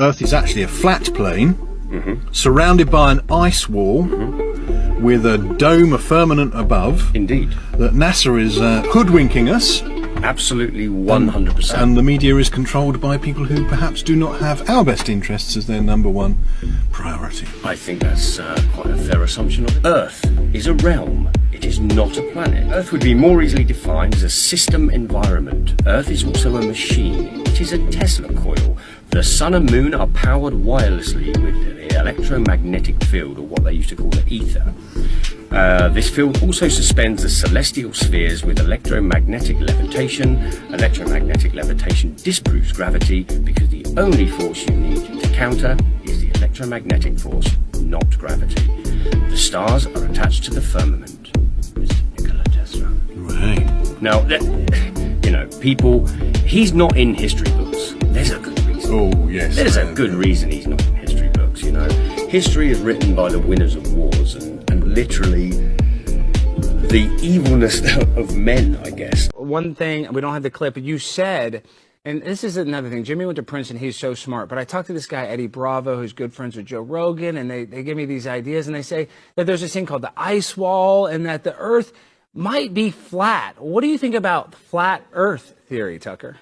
Earth is actually a flat plane surrounded by an ice wall with a dome, a firmament above. Indeed. That NASA is hoodwinking us. Absolutely 100%. And the media is controlled by people who perhaps do not have our best interests as their number one priority. I think that's quite a fair assumption of it. Earth is a realm. It is not a planet. Earth would be more easily defined as a system environment. Earth is also a machine. It is a Tesla coil. The sun and moon are powered wirelessly with the electromagnetic field, or what they used to call the ether. This field also suspends the celestial spheres with electromagnetic levitation. Electromagnetic levitation disproves gravity because the only force you need to counter is the electromagnetic force, not gravity. The stars are attached to the firmament. Mr. Nikola Tesla. Right. Now, people, he's not in history books. There's a good reason. Oh, yes. There's a good reason he's not in history books, History is written by the winners of wars and literally the evilness of men, I guess. One thing, we don't have the clip, but you said, and this is another thing, Jimmy went to Princeton, he's so smart, but I talked to this guy, Eddie Bravo, who's good friends with Joe Rogan, and they give me these ideas, and they say that there's this thing called the ice wall, and that the Earth might be flat. What do you think about flat Earth theory, Tucker?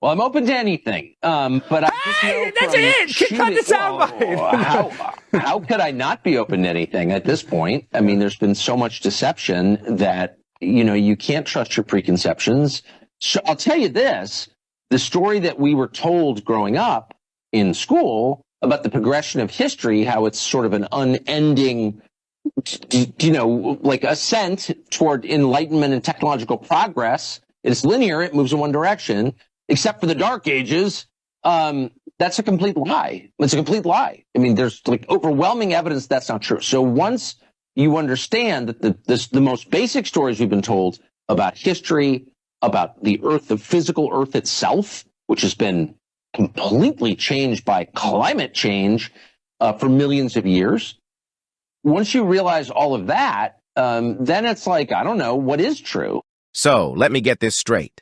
Well, I'm open to anything, but I just know that's it. Cut the soundbite. How could I not be open to anything at this point? I mean, there's been so much deception that you can't trust your preconceptions. So I'll tell you this: the story that we were told growing up in school about the progression of history, how it's sort of an unending, like ascent toward enlightenment and technological progress. It's linear; it moves in one direction. Except for the Dark Ages, that's a complete lie. It's a complete lie. I mean, there's overwhelming evidence that's not true. So once you understand that the most basic stories we've been told about history, about the Earth, the physical Earth itself, which has been completely changed by climate change for millions of years, once you realize all of that, then it's like, I don't know, what is true? So, let me get this straight.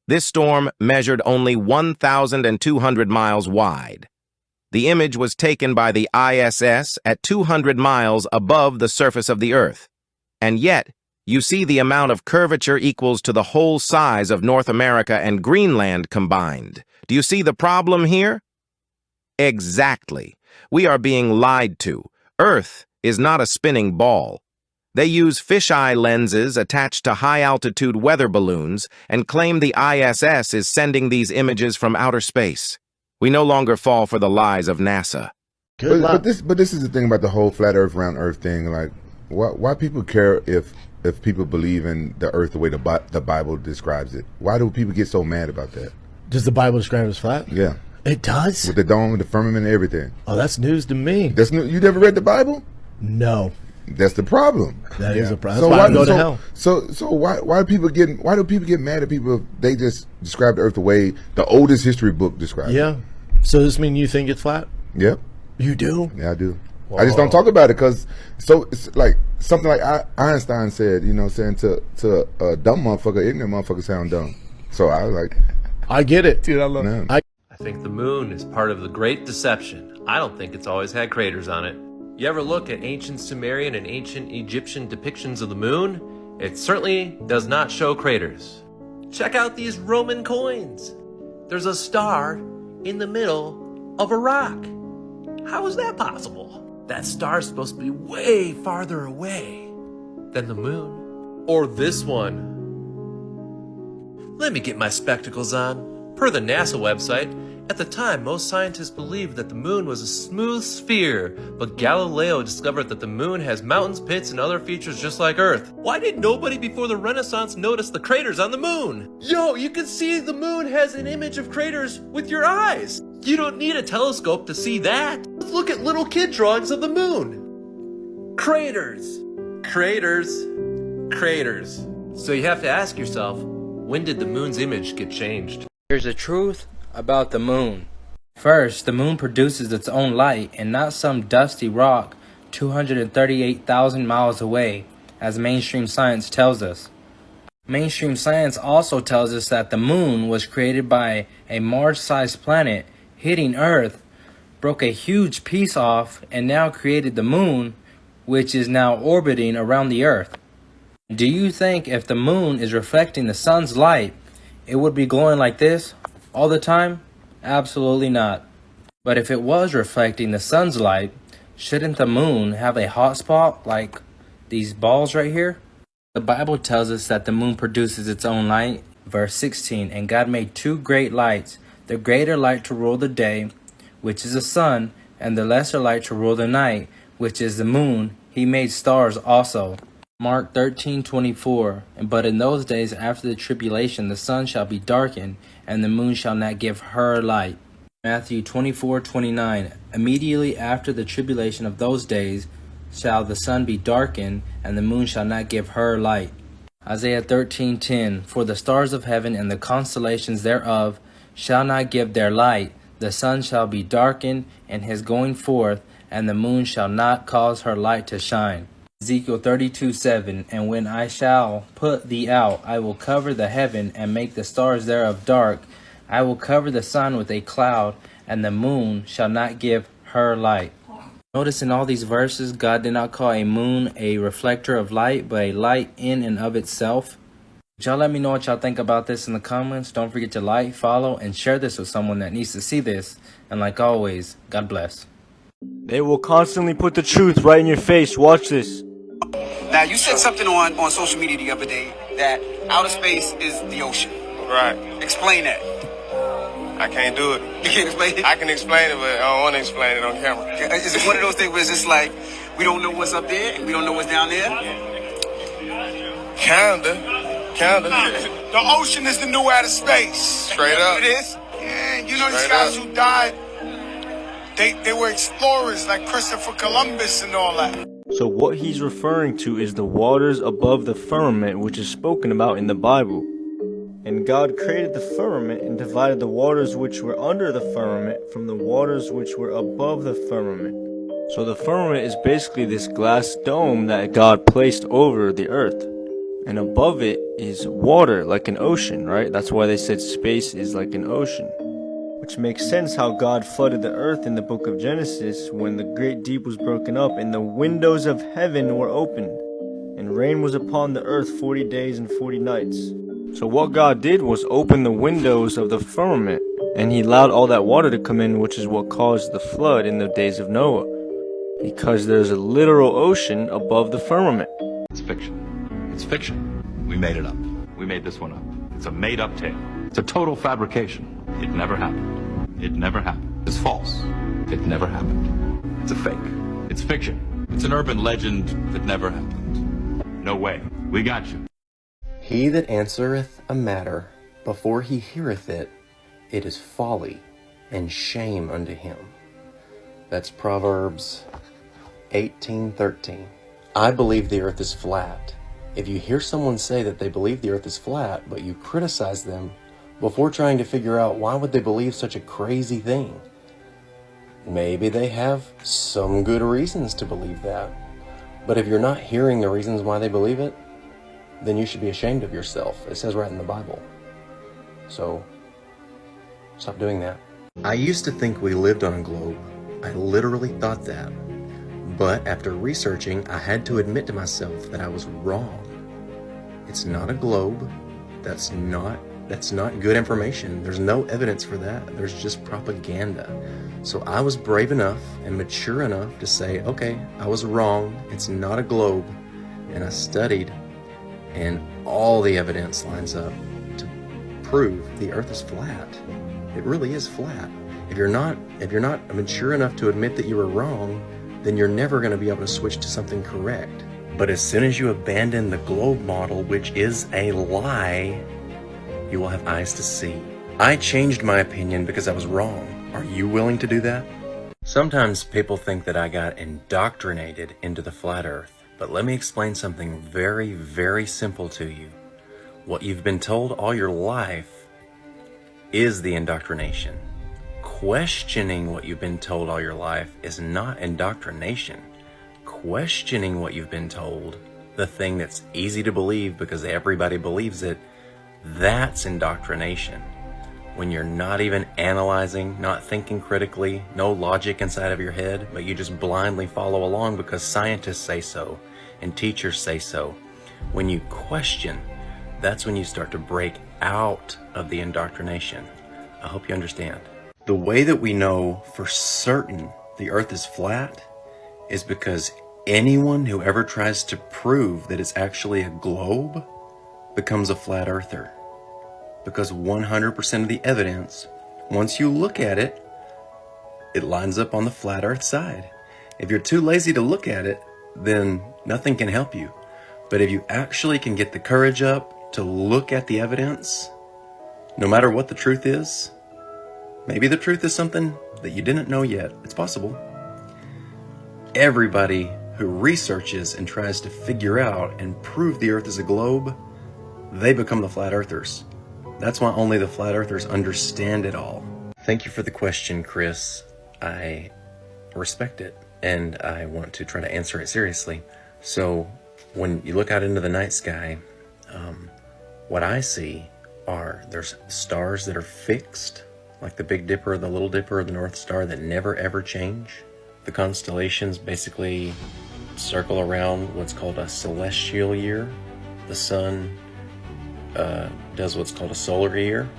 This storm measured only 1,200 miles wide. The image was taken by the ISS at 200 miles above the surface of the Earth. And yet, you see the amount of curvature equals to the whole size of North America and Greenland combined. Do you see the problem here? Exactly. We are being lied to. Earth is not a spinning ball. They use fisheye lenses attached to high-altitude weather balloons and claim the ISS is sending these images from outer space. We no longer fall for the lies of NASA. But this is the thing about the whole flat Earth, round Earth thing. Like, why people care if people believe in the Earth the way the Bible describes it? Why do people get so mad about that? Does the Bible describe it as flat? Yeah, it does. With the dome, the firmament, and everything. Oh, that's news to me. That's new. You never read the Bible? No. That's the problem. That is a problem. So why go to hell? So why do people get mad at people if they just describe the Earth the way the oldest history book describes it? Yeah. So does this mean you think it's flat? Yep. You do? Yeah, I do. Whoa. I just don't talk about it because it's like something like Einstein said, saying to a dumb motherfucker, ignorant motherfucker sound dumb. So I was like, I get it, dude. I love it. I think the moon is part of the Great Deception. I don't think it's always had craters on it. You ever look at ancient Sumerian and ancient Egyptian depictions of the moon? It certainly does not show craters. Check out these Roman coins. There's a star in the middle of a rock. How is that possible? That star's supposed to be way farther away than the moon. Or this one. Let me get my spectacles on. Per the NASA website, at the time, most scientists believed that the moon was a smooth sphere, but Galileo discovered that the moon has mountains, pits, and other features just like Earth. Why did nobody before the Renaissance notice the craters on the moon? Yo, you can see the moon has an image of craters with your eyes. You don't need a telescope to see that. Let's look at little kid drawings of the moon. Craters. Craters. Craters. So you have to ask yourself, when did the moon's image get changed? Here's the truth about the moon. First, the moon produces its own light and not some dusty rock 238,000 miles away, as mainstream science tells us. Mainstream science also tells us that the moon was created by a Mars-sized planet hitting Earth, broke a huge piece off, and now created the moon, which is now orbiting around the Earth. Do you think if the moon is reflecting the sun's light, it would be glowing like this all the time? Absolutely not. But if it was reflecting the sun's light, shouldn't the moon have a hot spot like these balls right here? The Bible tells us that the moon produces its own light. Verse 16, and God made two great lights, the greater light to rule the day, which is the sun, and the lesser light to rule the night, which is the moon. He made stars also. Mark 13:24, but in those days after the tribulation the sun shall be darkened, and the moon shall not give her light. Matthew 24:29, immediately after the tribulation of those days shall the sun be darkened, and the moon shall not give her light. Isaiah 13:10, for the stars of heaven and the constellations thereof shall not give their light, the sun shall be darkened in his going forth, and the moon shall not cause her light to shine. Ezekiel 32:7, and when I shall put thee out, I will cover the heaven and make the stars thereof dark. I will cover the sun with a cloud, and the moon shall not give her light. Notice in all these verses, God did not call a moon a reflector of light, but a light in and of itself. Y'all let me know what y'all think about this in the comments. Don't forget to like, follow, and share this with someone that needs to see this. And like always, God bless. They will constantly put the truth right in your face. Watch this. Now, you said something on social media the other day that outer space is the ocean. Right. Explain that. I can't do it. You can't explain it? I can explain it, but I don't want to explain it on camera. Is it one of those things where it's just like, we don't know what's up there, and we don't know what's down there? Kinda. The ocean is the new outer space. Straight up. It is? Yeah, you know these Straight guys up. who died, they were explorers like Christopher Columbus and all that. So what he's referring to is the waters above the firmament, which is spoken about in the Bible. And God created the firmament and divided the waters which were under the firmament from the waters which were above the firmament. So the firmament is basically this glass dome that God placed over the earth. And above it is water, like an ocean, right? That's why they said space is like an ocean. Which makes sense how God flooded the earth in the book of Genesis when the great deep was broken up and the windows of heaven were opened. And rain was upon the earth 40 days and 40 nights. So what God did was open the windows of the firmament, and he allowed all that water to come in, which is what caused the flood in the days of Noah. Because there's a literal ocean above the firmament. It's fiction. It's fiction. We made it up. We made this one up. It's a made-up tale. It's a total fabrication. It never happened. It never happened. It's false. It never happened. It's a fake. It's fiction. It's an urban legend that never happened. No way. We got you. He that answereth a matter before he heareth it, it is folly and shame unto him. That's Proverbs 18:13. I believe the earth is flat. If you hear someone say that they believe the earth is flat, but you criticize them before trying to figure out why would they believe such a crazy thing, maybe they have some good reasons to believe that. But if you're not hearing the reasons why they believe it, then you should be ashamed of yourself. It says right in the Bible. So, stop doing that. I used to think we lived on a globe. I literally thought that. But after researching, I had to admit to myself that I was wrong. It's not a globe. That's not good information. There's no evidence for that. There's just propaganda. So I was brave enough and mature enough to say, okay, I was wrong. It's not a globe. And I studied, and all the evidence lines up to prove the earth is flat. It really is flat. If you're not mature enough to admit that you were wrong, then you're never going to be able to switch to something correct. But as soon as you abandon the globe model, which is a lie, you will have eyes to see. I changed my opinion because I was wrong. Are you willing to do that? Sometimes people think that I got indoctrinated into the flat earth. But let me explain something very, very simple to you. What you've been told all your life is the indoctrination. Questioning what you've been told all your life is not indoctrination. Questioning what you've been told, the thing that's easy to believe because everybody believes it, that's indoctrination. when you're not even analyzing, not thinking critically, no logic inside of your head, but you just blindly follow along because scientists say so and teachers say so. When you question, that's when you start to break out of the indoctrination. I hope you understand. The way that we know for certain the earth is flat is because anyone who ever tries to prove that it's actually a globe becomes a flat earther. Because 100% of the evidence, once you look at it, it lines up on the flat earth side. If you're too lazy to look at it, then nothing can help you. But if you actually can get the courage up to look at the evidence, no matter what the truth is, maybe the truth is something that you didn't know yet. It's possible. Everybody who researches and tries to figure out and prove the earth is a globe, they become the flat earthers. That's why only the flat earthers understand it all. Thank you for the question, Chris. I respect it and I want to try to answer it seriously. So when you look out into the night sky, what I see are there's stars that are fixed, like the Big Dipper, the Little Dipper, the North Star, that never ever change. The constellations basically circle around what's called a celestial year. The sun does what's called a solar year.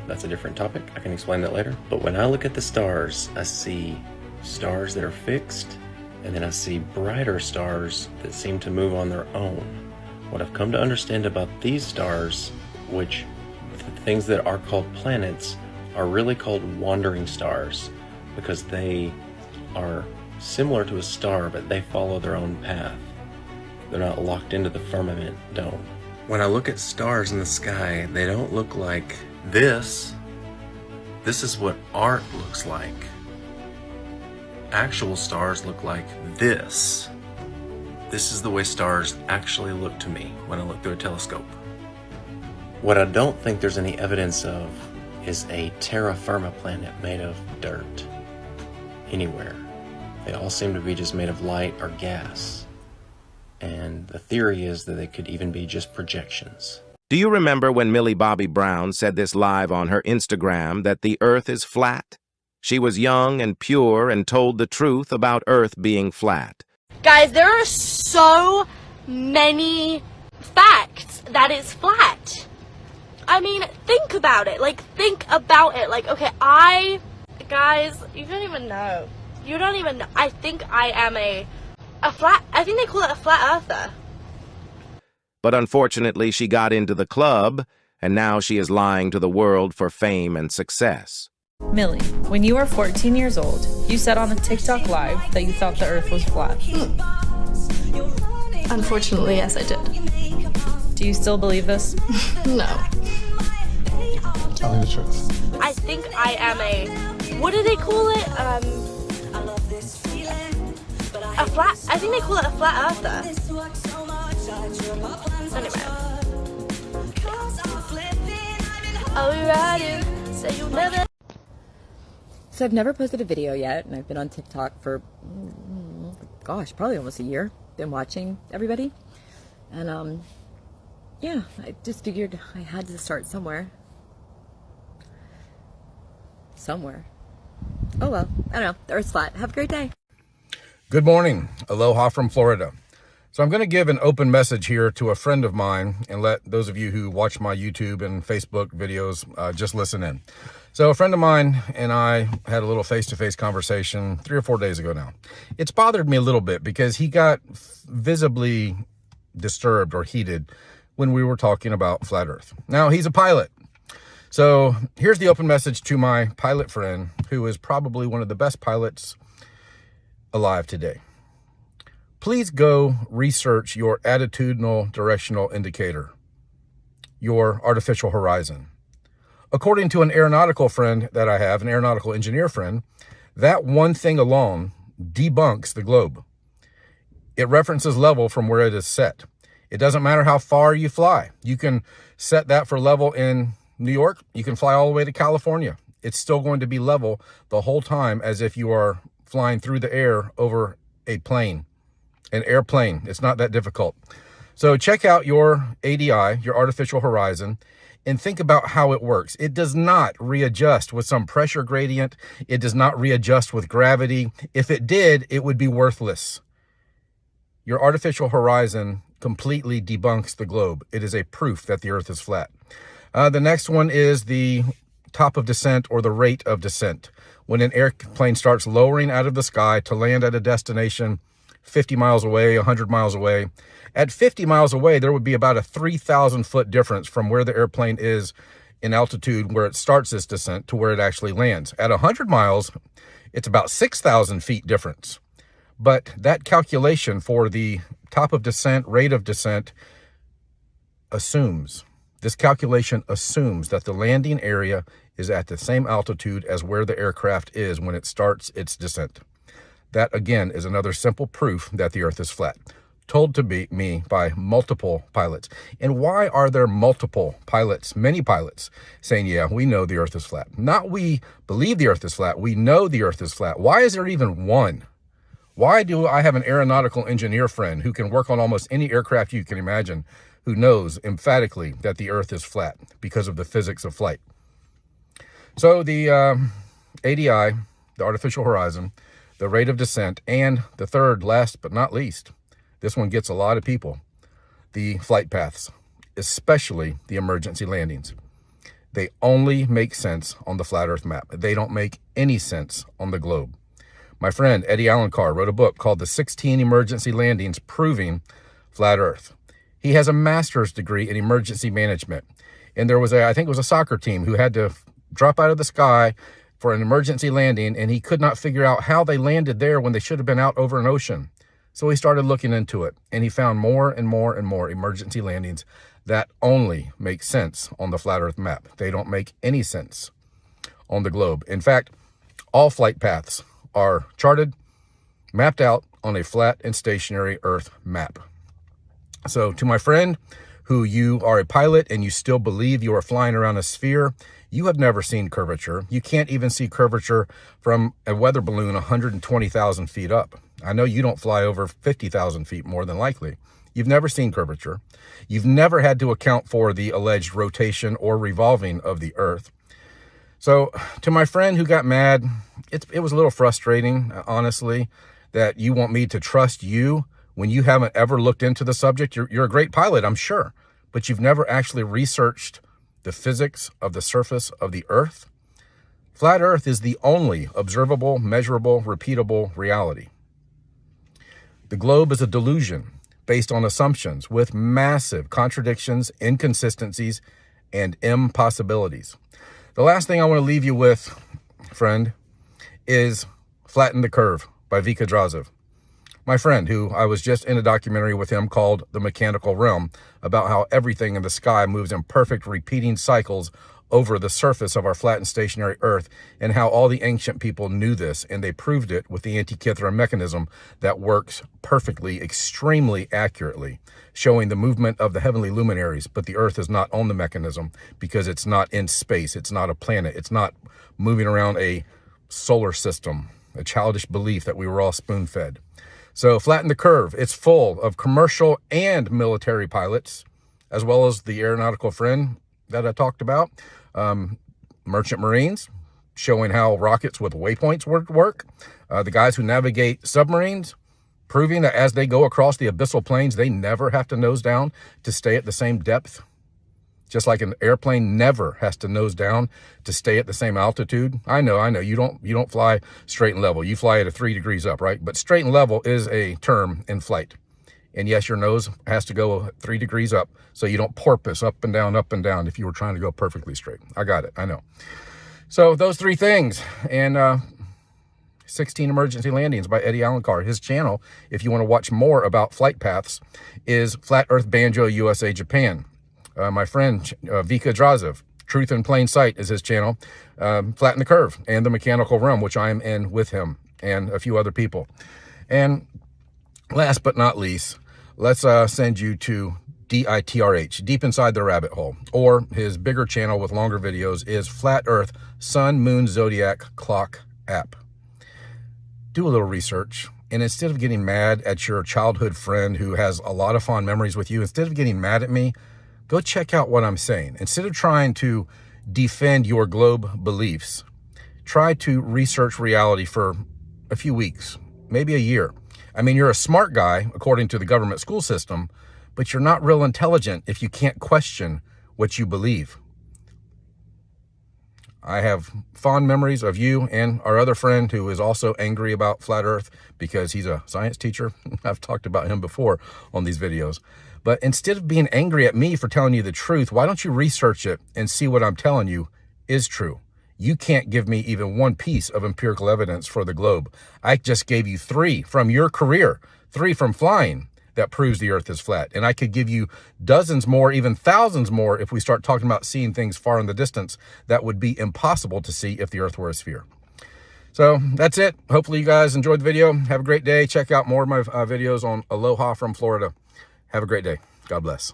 That's a different topic. I can explain that later. But when I look at the stars, I see stars that are fixed, and then I see brighter stars that seem to move on their own. What I've come to understand about these stars, which the things that are called planets, are really called wandering stars because they are similar to a star, but they follow their own path. They're not locked into the firmament dome. When I look at stars in the sky, they don't look like this. This is what art looks like. Actual stars look like this. This is the way stars actually look to me when I look through a telescope. What I don't think there's any evidence of is a terra firma planet made of dirt anywhere. They all seem to be just made of light or gas. And the theory is that they could even be just projections. Do you remember when Millie Bobby Brown said this live on her Instagram that the Earth is flat? She was young and pure and told the truth about Earth being flat. Guys, there are so many facts that it's flat. I mean, think about it. Like, think about it. Like, okay, guys, you don't even know. You don't even know. I think I am I think they call it a flat earther. But unfortunately, she got into the club, and now she is lying to the world for fame and success. Millie, when you were 14 years old, you said on a TikTok live that you thought the earth was flat. Unfortunately, yes, I did. Do you still believe this? No. Tell me the truth. I think I am what do they call it? I think they call it a flat earther. Anyway. Are we riding? Say you'll never. So I've never posted a video yet, and I've been on TikTok for, gosh, probably almost a year. Been watching everybody. And, yeah, I just figured I had to start somewhere. Oh, well, I don't know. The Earth's flat. Have a great day. Good morning. Aloha from Florida. So I'm going to give an open message here to a friend of mine and let those of you who watch my YouTube and Facebook videos just listen in. So a friend of mine and I had a little face-to-face conversation 3 or 4 days ago now. It's bothered me a little bit because he got visibly disturbed or heated when we were talking about flat Earth. Now, he's a pilot. So here's the open message to my pilot friend, who is probably one of the best pilots alive today. Please go research your attitudinal directional indicator, your artificial horizon. According to an aeronautical friend that I have, an aeronautical engineer friend, that one thing alone debunks the globe. It references level from where it is set. It doesn't matter how far you fly. You can set that for level in New York. You can fly all the way to California. It's still going to be level the whole time, as if you are flying through the air over a plane, an airplane. It's not that difficult. So check out your ADI, your artificial horizon. and think about how it works. It does not readjust with some pressure gradient. It does not readjust with gravity. If it did, it would be worthless. Your artificial horizon completely debunks the globe. It is a proof that the earth is flat. The next one is the top of descent, or the rate of descent. When an airplane starts lowering out of the sky to land at a destination 50 miles away, 100 miles away. At 50 miles away, there would be about a 3,000 foot difference from where the airplane is in altitude, where it starts its descent, to where it actually lands. At 100 miles, it's about 6,000 feet difference. But that calculation for the top of descent, rate of descent, this calculation assumes that the landing area is at the same altitude as where the aircraft is when it starts its descent. That, again, is another simple proof that the earth is flat, told to me by multiple pilots. And why are there multiple pilots, many pilots, saying, yeah, we know the earth is flat? Not we believe the earth is flat, we know the earth is flat. Why is there even one? Why do I have an aeronautical engineer friend who can work on almost any aircraft you can imagine, who knows emphatically that the earth is flat because of the physics of flight? So the ADI, the artificial horizon, the rate of descent, and the third, last but not least, this one gets a lot of people, the flight paths, especially the emergency landings. They only make sense on the flat earth map. They don't make any sense on the globe. My friend Eddie Alencar wrote a book called The 16 Emergency Landings Proving Flat Earth. He has a master's degree in emergency management. And there was I think it was a soccer team who had to drop out of the sky for an emergency landing, and he could not figure out how they landed there when they should have been out over an ocean. So he started looking into it, and he found more and more and more emergency landings that only make sense on the flat earth map. They don't make any sense on the globe. In fact, all flight paths are charted, mapped out on a flat and stationary earth map. So to my friend, who you are a pilot and you still believe you are flying around a sphere, you have never seen curvature. You can't even see curvature from a weather balloon 120,000 feet up. I know you don't fly over 50,000 feet, more than likely. You've never seen curvature. You've never had to account for the alleged rotation or revolving of the earth. So to my friend who got mad, it was a little frustrating, honestly, that you want me to trust you when you haven't ever looked into the subject. You're a great pilot, I'm sure, but you've never actually researched the physics of the surface of the earth. Flat earth is the only observable, measurable, repeatable reality. The globe is a delusion based on assumptions with massive contradictions, inconsistencies, and impossibilities. The last thing I want to leave you with, friend, is Flatten the Curve by Vika Drazev. My friend, who I was just in a documentary with him called The Mechanical Realm, about how everything in the sky moves in perfect repeating cycles over the surface of our flat and stationary earth, and how all the ancient people knew this, and they proved it with the Antikythera mechanism that works perfectly, extremely accurately, showing the movement of the heavenly luminaries. But the earth is not on the mechanism because it's not in space. It's not a planet. It's not moving around a solar system, a childish belief that we were all spoon-fed. So Flatten the Curve, it's full of commercial and military pilots, as well as the aeronautical friend that I talked about, merchant marines, showing how rockets with waypoints work, the guys who navigate submarines, proving that as they go across the abyssal plains, they never have to nose down to stay at the same depth. Just like an airplane never has to nose down to stay at the same altitude. I know, you don't fly straight and level. You fly at 3 degrees up, right? But straight and level is a term in flight. And yes, your nose has to go 3 degrees up so you don't porpoise up and down if you were trying to go perfectly straight. I got it, I know. So those three things, and 16 Emergency Landings by Eddie Alencar. His channel, if you want to watch more about flight paths, is Flat Earth Banjo USA Japan. My friend Vika Drazev, Truth in Plain Sight is his channel. Flatten the Curve and The Mechanical Realm, which I am in with him and a few other people. And last but not least, let's send you to DITRH, Deep Inside the Rabbit Hole, or his bigger channel with longer videos is Flat Earth Sun, Moon, Zodiac Clock app. Do a little research, and instead of getting mad at your childhood friend who has a lot of fond memories with you, instead of getting mad at me, go check out what I'm saying. Instead of trying to defend your globe beliefs, try to research reality for a few weeks, maybe a year. I mean, you're a smart guy, according to the government school system, but you're not real intelligent if you can't question what you believe. I have fond memories of you and our other friend who is also angry about flat earth because he's a science teacher. I've talked about him before on these videos. But instead of being angry at me for telling you the truth, why don't you research it and see what I'm telling you is true? You can't give me even one piece of empirical evidence for the globe. I just gave you 3 from your career, 3 from flying, that proves the earth is flat. And I could give you dozens more, even thousands more, if we start talking about seeing things far in the distance that would be impossible to see if the earth were a sphere. So that's it. Hopefully you guys enjoyed the video. Have a great day. Check out more of my videos on Aloha from Florida. Have a great day. God bless.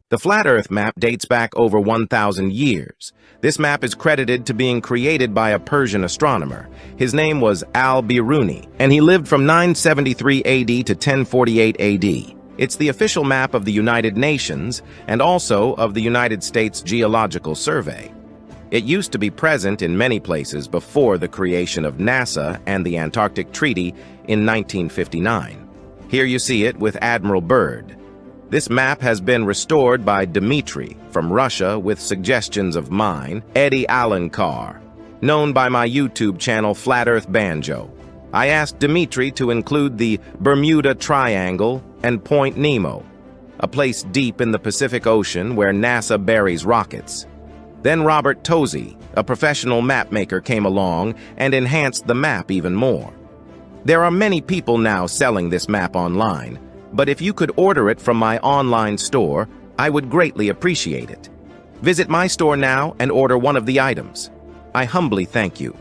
The flat earth map dates back over 1,000 years. This map is credited to being created by a Persian astronomer. His name was al-Biruni, and he lived from 973 AD to 1048 AD. It's the official map of the United Nations and also of the United States Geological Survey. It used to be present in many places before the creation of NASA and the Antarctic Treaty in 1959. Here you see it with Admiral Byrd. This map has been restored by Dmitry from Russia with suggestions of mine, Eddie Alankar, known by my YouTube channel Flat Earth Banjo. I asked Dmitry to include the Bermuda Triangle and Point Nemo, a place deep in the Pacific Ocean where NASA buries rockets. Then Robert Tozzi, a professional map maker, came along and enhanced the map even more. There are many people now selling this map online, but if you could order it from my online store, I would greatly appreciate it. Visit my store now and order one of the items. I humbly thank you.